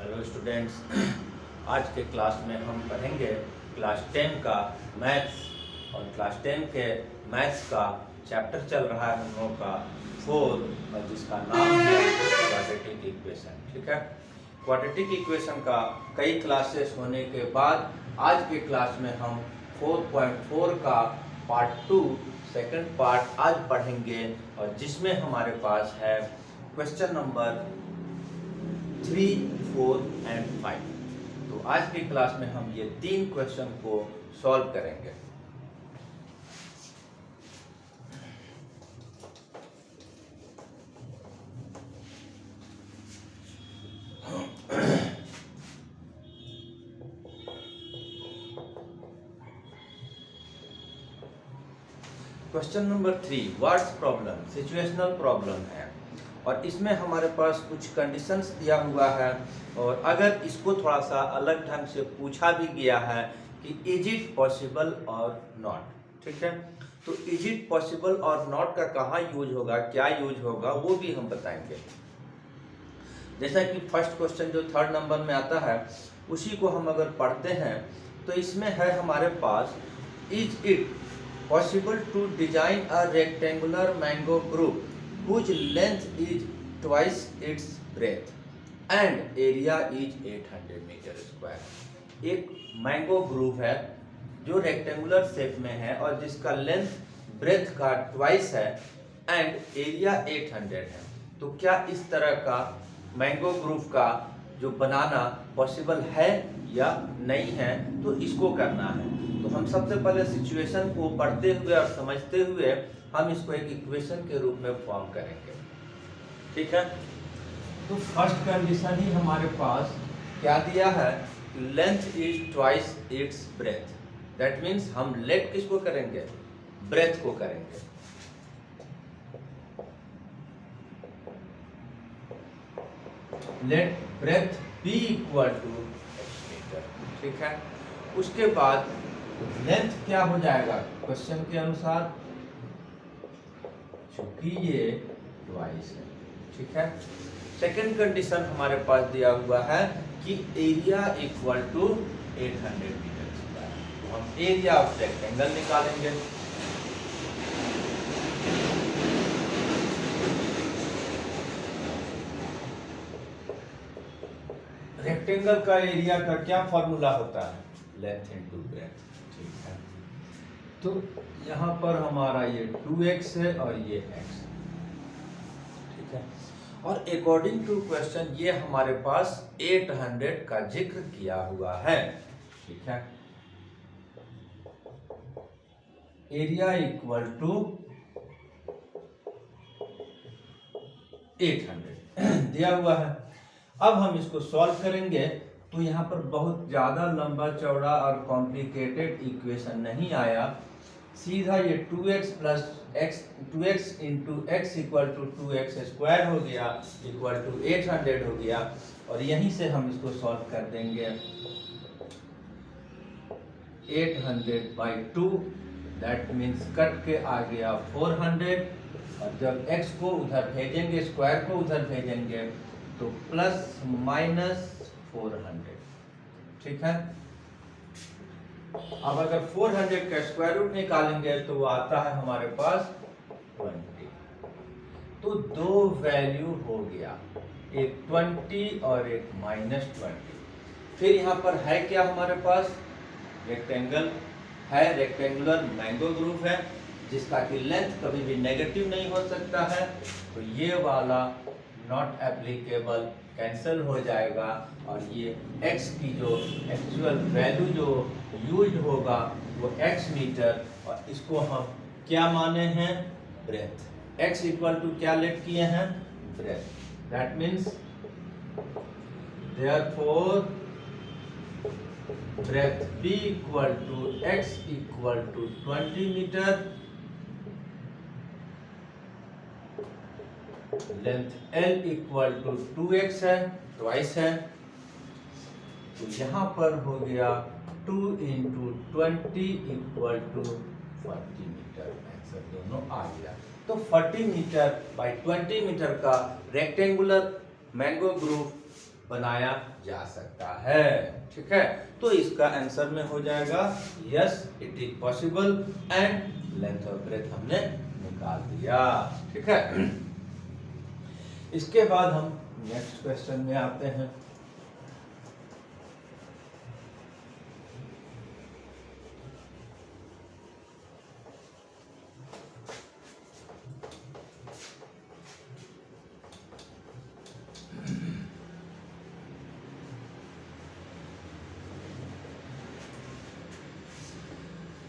Hello students. आज के class में हम पढ़ेंगे क्लास 10 का मैथ्स और क्लास 10 के मैथ्स का चैप्टर चल रहा है हम लोगों का 4 और जिसका नाम है क्वाड्रेटिक इक्वेशन। ठीक है, क्वाड्रेटिक इक्वेशन का कई क्लासेस होने के बाद आज के क्लास में हम 4.4 का पार्ट 2 सेकंड पार्ट आज पढ़ेंगे और जिसमें हमारे पास है क्वेश्चन नंबर 3, 4 एंड 5। तो आज की क्लास में हम ये 3 क्वेश्चन को सॉल्व करेंगे। Question number 3 words problem, situational problem है और इसमें हमारे पास कुछ कंडीशंस दिया हुआ है और अगर इसको थोड़ा सा अलग ढंग से पूछा भी गया है कि इज इट पॉसिबल और नॉट। ठीक है, तो इज इट पॉसिबल और नॉट का कहाँ यूज होगा, क्या यूज होगा, वो भी हम बताएंगे। जैसा कि फर्स्ट क्वेश्चन जो 3rd नंबर में आता है उसी को हम अगर पढ़ते हैं तो इसमें है हमारे पास is it possible to design a rectangular mango group whose length is twice its breadth and area is 800 metre square. एक मैंगो ग्रुप है जो रेक्टेंगुलर शेप में है और जिसका लेंथ ब्रेथ का ट्वाइस है एंड एरिया 800 है। तो क्या इस तरह का मैंगो ग्रुप का जो बनाना पॉसिबल है या नहीं है, तो इसको करना है। तो हम सबसे पहले सिचुएशन को पढ़ते हुए और समझते हुए हम इसको एक इक्वेशन के रूप में फॉर्म करेंगे। ठीक है, तो फर्स्ट कंडीशन ही हमारे पास क्या दिया है, length is twice its breadth. That means हम लेट किसको करेंगे, ब्रेथ को करेंगे। Let breadth be equal to metre. ठीक है, उसके बाद लेंथ क्या हो जाएगा क्वेश्चन के अनुसार, चूंकि ये ट्वाइस है। ठीक है, सेकंड कंडीशन हमारे पास दिया हुआ है कि area equal to 800 metre square. तो हम एरिया ऑफ रेक्टेंगल निकालेंगे। रेक्टेंगल का एरिया का क्या फॉर्मूला होता है, लेंथ इनटू ब्रेथ। ठीक है, तो यहाँ पर हमारा ये 2x है और ये x। ठीक है, और अकॉर्डिंग टू क्वेश्चन ये हमारे पास 800 का जिक्र किया हुआ है। ठीक है, एरिया इक्वल टू 800 दिया हुआ है। अब हम इसको सॉल्व करेंगे तो यहाँ पर बहुत ज़्यादा लंबा चौड़ा और कॉम्प्लिकेटेड इक्वेशन नहीं आया, सीधा ये 2x plus x 2x into x equal to 2x square हो गया इक्वल टू 800 हो गया और यहीं से हम इसको सॉल्व कर देंगे। 800/2 दैट मीन्स कट के आ गया 400 और जब x को उधर भेजेंगे, स्क्वायर को उधर भेजेंगे तो प्लस माइनस 400। ठीक है, अब अगर 400 का स्क्वायर रूट निकालेंगे तो वो आता है हमारे पास 20। तो दो वैल्यू हो गया, एक 20 और एक -20। फिर यहाँ पर है क्या हमारे पास, रेक्टेंगल है, रेक्टेंगुलर मैंगो ग्रुप है जिसका कि लेंथ कभी भी नेगेटिव नहीं हो सकता है। तो ये वाला नॉट एप्लीकेबल कैंसिल हो जाएगा और ये x की जो एक्चुअल वैल्यू जो यूज होगा वो x मीटर और इसको हम क्या माने हैं, ब्रेथ। x इक्वल टू क्या लेट किए हैं, breadth. That means therefore breadth b equal to x equal to 20 metre, length L equal to 2x है, ट्वाइस है। तो यहाँ पर हो गया 2 into 20 equal to 40 metre. Answer दोनों आ गया। तो 40 मीटर बाई 20 मीटर का रेक्टेंगुलर मैंगो ग्रुप बनाया जा सकता है। ठीक है, तो इसका आंसर में हो जाएगा yes it is possible and length of breadth हमने निकाल दिया। ठीक है, इसके बाद हम नेक्स्ट क्वेश्चन में आते हैं।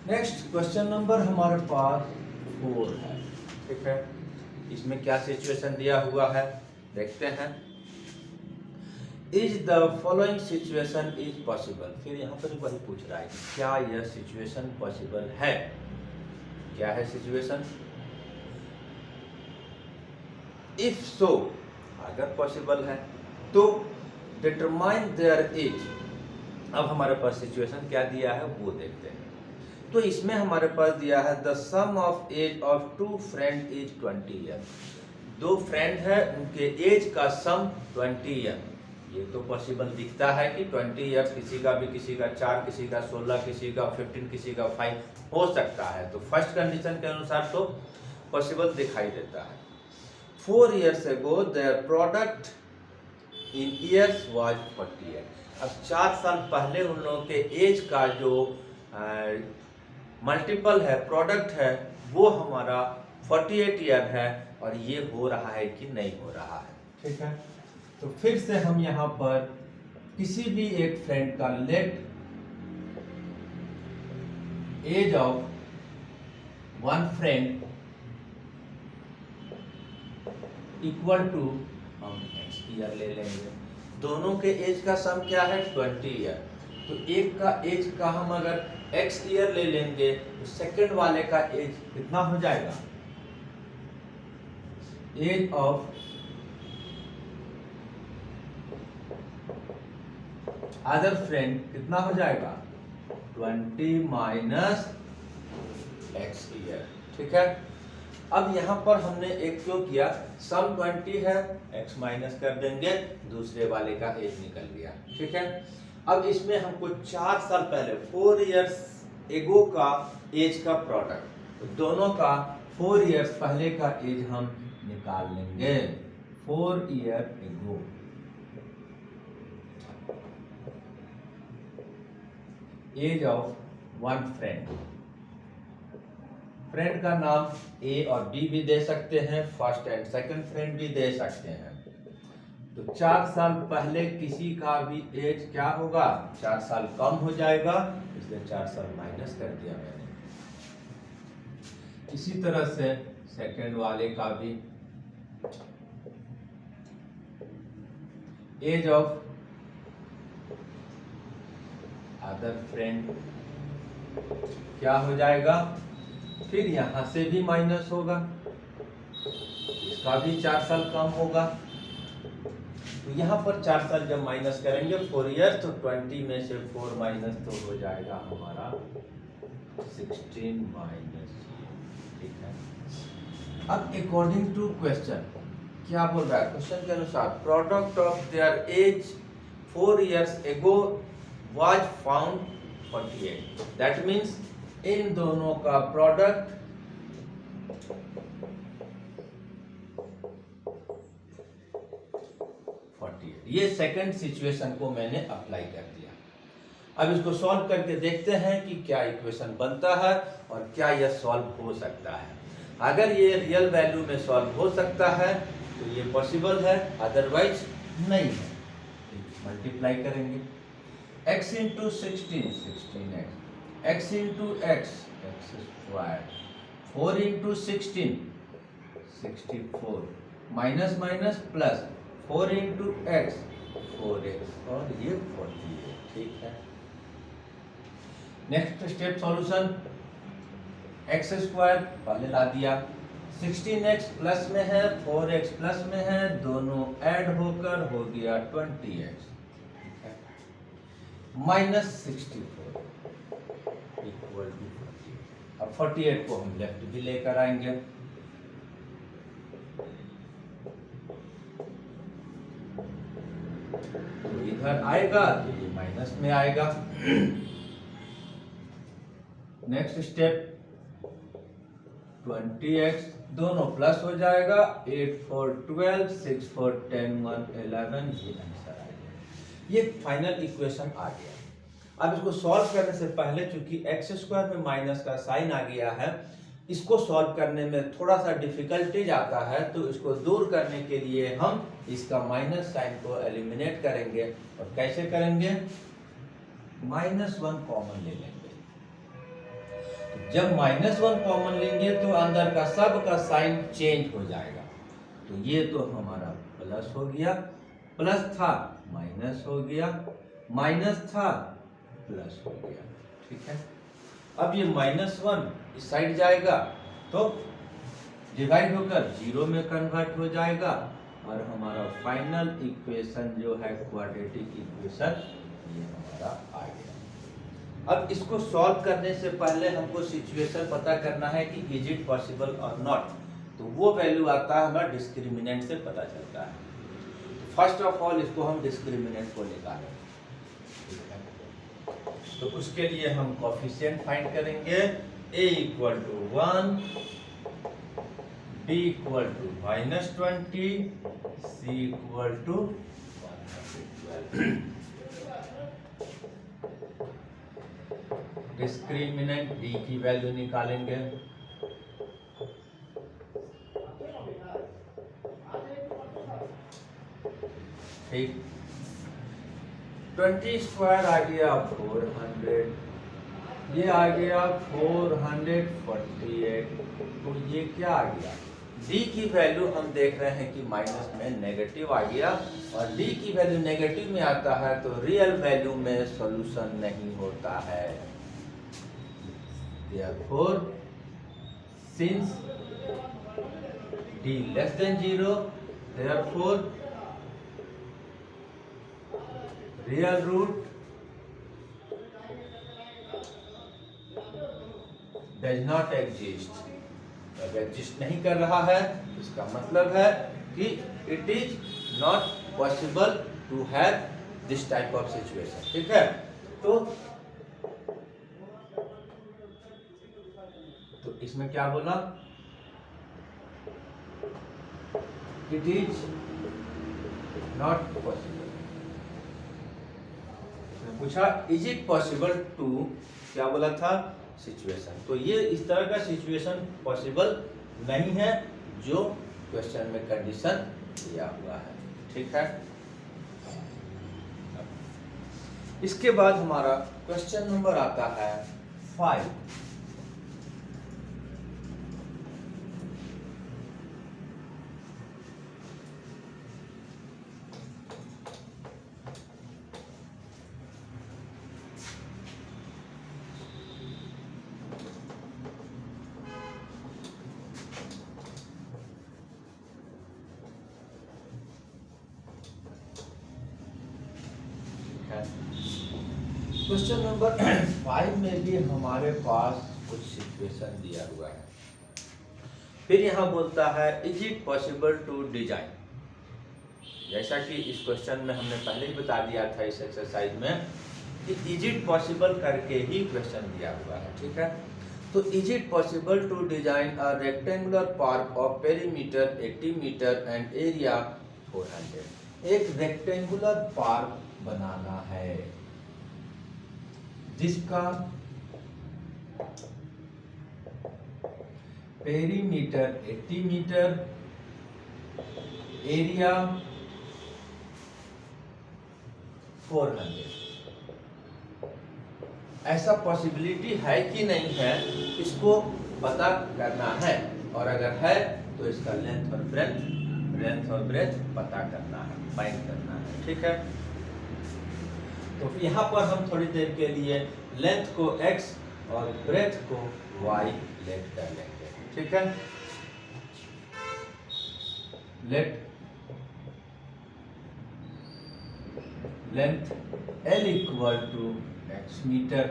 नेक्स्ट क्वेश्चन नंबर हमारे पास 4 है। ठीक है, इसमें क्या सिचुएशन दिया हुआ है देखते हैं। Is the following situation is possible. फिर यहाँ पर वही पूछ रहा है कि क्या यह सिचुएशन पॉसिबल है। क्या है सिचुएशन? इफ सो, अगर पॉसिबल है तो डिटरमाइन देयर एज। अब हमारे पास सिचुएशन क्या दिया है वो देखते हैं। तो इसमें हमारे पास दिया है the sum of age of 2 friend is 20 year. 2 friend है, उनके एज का सम 20 ईयर। ये तो पॉसिबल दिखता है कि 20 ईयर किसी का भी, किसी का 4, किसी का 16, किसी का 15, किसी का 5 हो सकता है। तो फर्स्ट कंडीशन के अनुसार तो पॉसिबल दिखाई देता है। 4 years ago their product in years was 48। अब 4 साल पहले उन लोगों के एज का जो मल्टीपल है, प्रोडक्ट है, वो हमारा 48 ईयर है। और ये हो रहा है कि नहीं हो रहा है। ठीक है, तो फिर से हम यहाँ पर किसी भी एक फ्रेंड का let age of one friend equal to हम एक्स ईयर ले लेंगे। दोनों के एज का सम क्या है 20 ईयर। तो एक का एज का हम अगर x ईयर ले लेंगे तो सेकंड वाले का एज कितना हो जाएगा? एज ऑफ अदर फ्रेंड कितना हो जाएगा? 20 माइनस x ईयर। ठीक है, अब यहाँ पर हमने एक क्यों किया, सम 20 है, x माइनस कर देंगे, दूसरे वाले का एज निकल गया। ठीक है, अब इसमें हमको 4 साल पहले 4 इयर्स एगो का एज का प्रोडक्ट, तो दोनों का 4 इयर्स पहले का एज हम निकाल लेंगे। 4 year ago age of one friend. Friend का नाम ए और बी भी दे सकते हैं, फर्स्ट एंड सेकंड फ्रेंड भी दे सकते हैं। तो 4 साल पहले किसी का भी एज क्या होगा? 4 साल कम हो जाएगा, इसलिए 4 साल माइनस कर दिया मैंने। इसी तरह से सेकंड वाले का भी एज ऑफ अदर फ्रेंड क्या हो जाएगा? फिर यहां से भी माइनस होगा, इसका भी 4 साल कम होगा। तो यहाँ पर 4 साल जब माइनस करेंगे 4 ईयर, तो 20 में से 4 माइनस तो हो जाएगा हमारा 16 माइनस। ठीक है, अब अकॉर्डिंग टू क्वेश्चन क्या बोल रहा है? क्वेश्चन के अनुसार product of their age 4 years ago was found 48। That means इन दोनों का प्रोडक्ट ये सेकंड सिचुएशन को मैंने अप्लाई कर दिया। अब इसको सॉल्व करके देखते हैं कि क्या इक्वेशन बनता है और क्या यह सॉल्व हो सकता है। अगर ये रियल वैल्यू में सॉल्व हो सकता है तो ये पॉसिबल है, अदरवाइज नहीं है। मल्टीप्लाई करेंगे x into 16 16x, x into x x square, 4 into 16 64, minus minus plus 4 into x 4x और ये 48। ठीक है, next step solution. X square पहले ला दिया, 16x प्लस में है, 4x प्लस में है, दोनों ऐड होकर हो गया 20x माइनस 64 इक्वल टू 48। अब 48 को हम लेफ्ट भी लेकर आएंगे, तो इधर आएगा तो ये माइनस में आएगा। नेक्स्ट स्टेप 20x दोनों प्लस हो जाएगा। 8 4 12 6 4 10 1 11 ये आंसर आ गया। ये फाइनल इक्वेशन आ गया। अब इसको सॉल्व करने से पहले चूंकि एक्स स्क्वायर में माइनस का साइन आ गया है, इसको सॉल्व करने में थोड़ा सा डिफिकल्टीज आता है, तो इसको दूर करने के लिए हम इसका माइनस साइन को एलिमिनेट करेंगे। और कैसे करेंगे? -1 कॉमन ले लेंगे। जब -1 कॉमन लेंगे तो अंदर का सब का साइन चेंज हो जाएगा। तो ये तो हमारा प्लस हो गया, प्लस था माइनस हो गया, माइनस था प्लस हो गया। ठीक है, अब ये -1 इस साइड जाएगा तो डिवाइड होकर 0 में कन्वर्ट हो जाएगा और हमारा फाइनल इक्वेशन जो है क्वाड्रेटिक इक्वेशन ये हमारा आ गया। अब इसको सॉल्व करने से पहले हमको सिचुएशन पता करना है कि इज इट पॉसिबल और नॉट। तो वो वैल्यू आता है हमारा डिस्क्रिमिनेंट से पता चलता है। तो फर्स्ट ऑफ ऑल इसको हम डिस्क्रिमिनेंट को निकालेंगे। तो उसके लिए हम कोफिशिएंट फाइंड करेंगे। a equal to 1, b equal to -20, c equal to 112। Discriminant d की वैल्यू निकालेंगे। ठीक, 20 स्क्वायर आ गया 400, ये आ गया 448। तो ये क्या आ गया? d की वैल्यू हम देख रहे हैं कि माइनस में नेगेटिव आ गया, और d की वैल्यू नेगेटिव में आता है तो रियल वैल्यू में सॉल्यूशन नहीं होता है। Therefore, since d less than 0, therefore real root does not exist। अब एग्जिस्ट नहीं कर रहा है, इसका मतलब है कि it is not possible to have this type of situation. ठीक है, तो इसमें क्या बोला? It is not possible. पूछा इज इट पॉसिबल टू, क्या बोला था? सिचुएशन। तो ये इस तरह का सिचुएशन पॉसिबल नहीं है जो क्वेश्चन में कंडीशन दिया हुआ है। ठीक है, इसके बाद हमारा क्वेश्चन नंबर आता है 5। क्वेश्चन नंबर 5 में भी हमारे पास कुछ सिचुएशन दिया हुआ है। फिर यहाँ बोलता है is it possible to design. जैसा कि इस क्वेश्चन में हमने पहले ही बता दिया था इस एक्सरसाइज में कि इज इट पॉसिबल करके ही क्वेश्चन दिया हुआ है। ठीक है, तो is it possible to design a rectangular park of perimeter 80 metre and area 400। एक रेक्टेंगुलर पार्क बनाना है जिसका पेरीमीटर 80 मीटर, एरिया 400। ऐसा पॉसिबिलिटी है कि नहीं है, इसको पता करना है। और अगर है तो इसका लेंथ और ब्रेथ पता करना है, फाइंड करना है। ठीक है, तो यहाँ पर हम थोड़ी देर के लिए लेंथ को x और ब्रेथ को y लेट कर लेंगे। ठीक है, let length L equal to x metre,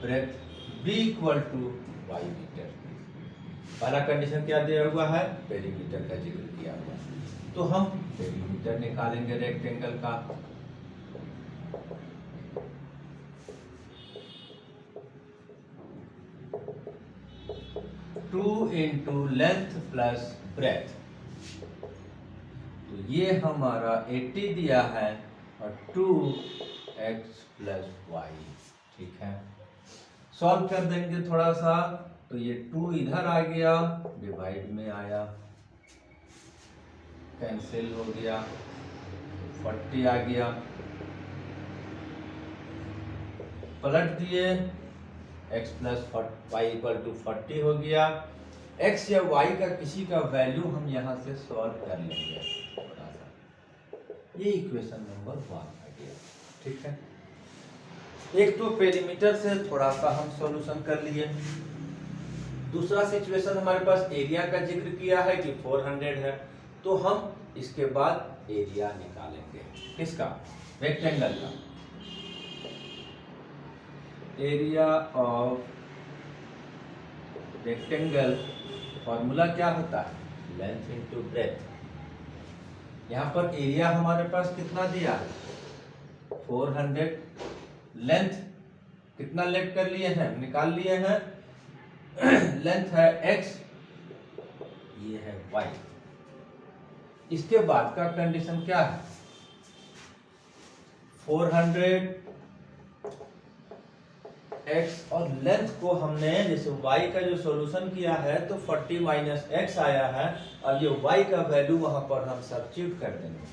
breadth B equal to y metre. पहला कंडीशन क्या दिया हुआ है, पेरीमीटर का जिक्र किया हुआ है। तो हम पेरीमीटर निकालेंगे रेक्टेंगल का। Two into length plus breadth, तो ये हमारा 80 दिया है और 2x प्लस वाई। ठीक है, सॉल्व कर देंगे थोड़ा सा, तो ये 2 इधर आ गया, डिवाइड में आया, कैंसिल हो गया, 40 आ गया, पलट दिए, x plus y equal to 40 हो गया। x या y का किसी का वैल्यू हम यहाँ से सॉल्व कर लेंगे थोड़ा सा। ये इक्वेशन नंबर 1 आ गया। ठीक है, एक तो पेरीमीटर से थोड़ा सा हम सॉल्यूशन कर लिए। दूसरा सिचुएशन हमारे पास एरिया का जिक्र किया है कि 400 है, तो हम इसके बाद एरिया निकालेंगे। किसका, रेक्टेंगल का। एरिया ऑफ रेक्टेंगल फॉर्मूला क्या होता है, लेंथ इनटू ब्रेथ। यहाँ पर एरिया हमारे पास कितना दिया है, 400, लेंथ कितना लेट कर लिए हैं, निकाल लिए हैं, लेंथ है x, ये है y। इसके बाद का कंडीशन क्या है, 400 x और लेंथ को हमने जैसे y का जो सॉल्यूशन किया है तो 40 माइनस x आया है, अब ये y का वैल्यू वहां पर हम सब्स्टिट्यूट कर देंगे,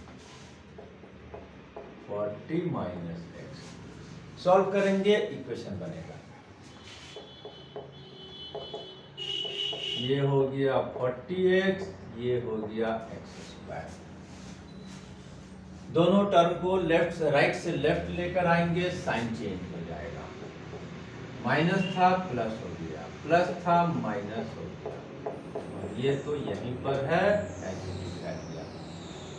40 माइनस x, सॉल्व करेंगे, इक्वेशन बनेगा, ये हो गया 40x, ये हो गया x²। दोनों टर्म को लेफ्ट से राइट से लेफ्ट लेकर आएंगे, साइन चेंज हो जाएगा, माइनस था प्लस हो गया, प्लस था माइनस हो गया, और ये तो यहीं पर है, कर दिया।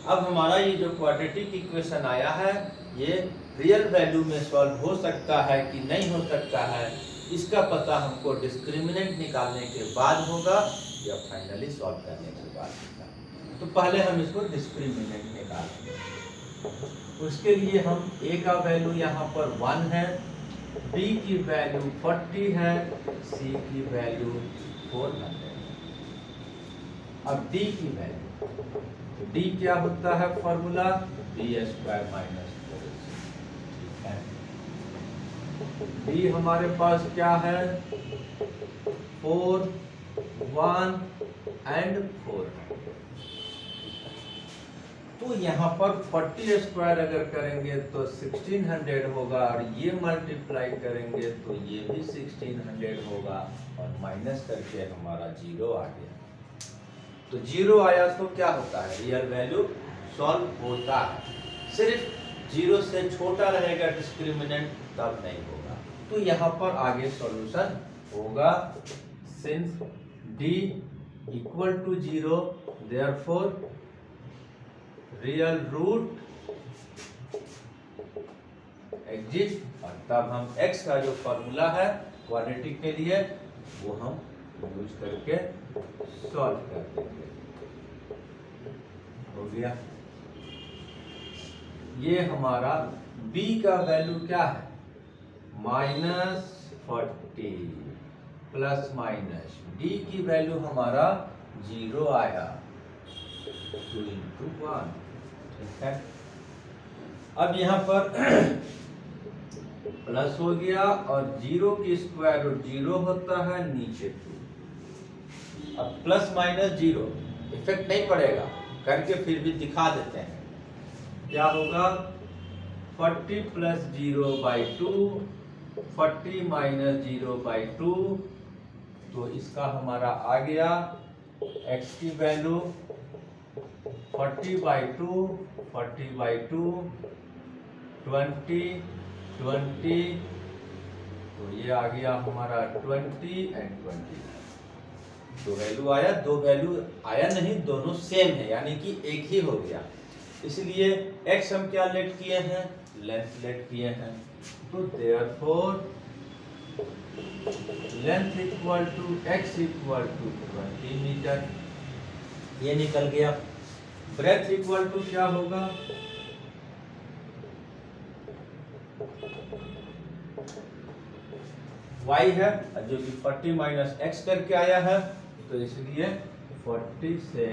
अब हमारा ये जो क्वाड्रेटिक इक्वेशन आया है, ये रियल वैल्यू में सॉल्व हो सकता है कि नहीं हो सकता है, इसका पता हमको डिस्क्रिमिनेंट निकालने के बाद होगा या फाइनली सॉल्व करने के बाद होगा। तो पहले हम इसको डिस्क्रिमिनेंट निकालेंगे। उसके लिए हम a का वैल्यू यहाँ पर 1 है, b की वैल्यू 40 है, c की वैल्यू 400 है। अब d की वैल्यू, तो d क्या होता है formula, b² minus 4ac। d हमारे पास क्या है, 4, 1 एंड 4। तो यहाँ पर 40² अगर करेंगे तो 1600 होगा, और ये मल्टीप्लाई करेंगे तो ये भी 1600 होगा, और माइनस करके हमारा 0 आ गया। तो 0 आया तो क्या होता है, रियल वैल्यू सॉल्व होता है। सिर्फ 0 से छोटा रहेगा डिस्क्रिमिनेंट तब नहीं होगा। तो यहाँ पर आगे सॉल्यूशन होगा, since d equal to 0, therefore real root exist, और तब हम x का जो फॉर्मूला है क्वाड्रेटिक के लिए वो हम यूज करके सॉल्व कर देंगे। हो गया, ये हमारा b का वैल्यू क्या है, -40 प्लस माइनस, d की वैल्यू हमारा 0 आया, 2 into 1। ठीक है, अब यहाँ पर प्लस हो गया, और 0 की स्क्वायर रूट 0 होता है, नीचे 2। अब प्लस माइनस 0 इफेक्ट नहीं पड़ेगा, करके फिर भी दिखा देते हैं क्या होगा, 40 प्लस 0/2, 40 माइनस 0/2, तो इसका हमारा आ गया x की वैल्यू 40/2, 40/2, 20, 20, तो ये आ गया हमारा 20 एंड 20। दो वैल्यू आया, दो वैल्यू आया नहीं, दोनों सेम है, यानी कि एक ही हो गया। इसलिए x हम क्या लेट किए हैं, लेंथ लेट किए हैं, तो therefore length equal to x equal to 20 metre, ये निकल गया। ब्रेथ इक्वल टू क्या होगा, y है जो कि 40 माइनस x करके आया है, तो इसलिए 40 से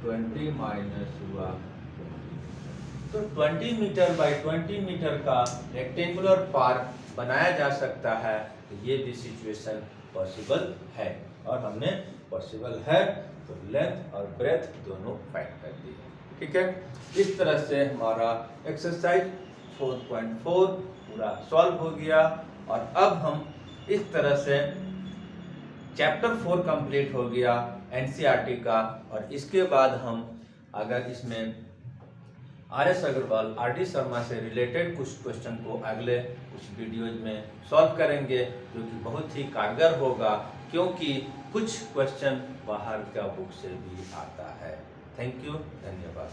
20 माइनस हुआ, तो 20 मीटर बाई 20 मीटर का रेक्टेंगुलर पार्क बनाया जा सकता है। तो ये भी सिचुएशन पॉसिबल है, और हमने पॉसिबल है तो लेंथ और ब्रेथ दोनों फाइंड कर दिए। ठीक है, इस तरह से हमारा एक्सरसाइज 4.4 पूरा सॉल्व हो गया। और अब हम इस तरह से चैप्टर 4 कंप्लीट हो गया एनसीईआरटी का। और इसके बाद हम अगर इसमें आर.एस. अग्रवाल, आर.डी. शर्मा से रिलेटेड कुछ क्वेश्चन को अगले कुछ वीडियोज में सॉल्व करेंगे, जो कि बहुत ही कारगर होगा, क्योंकि कुछ क्वेश्चन बाहर का बुक से भी आता है। थैंक यू, धन्यवाद।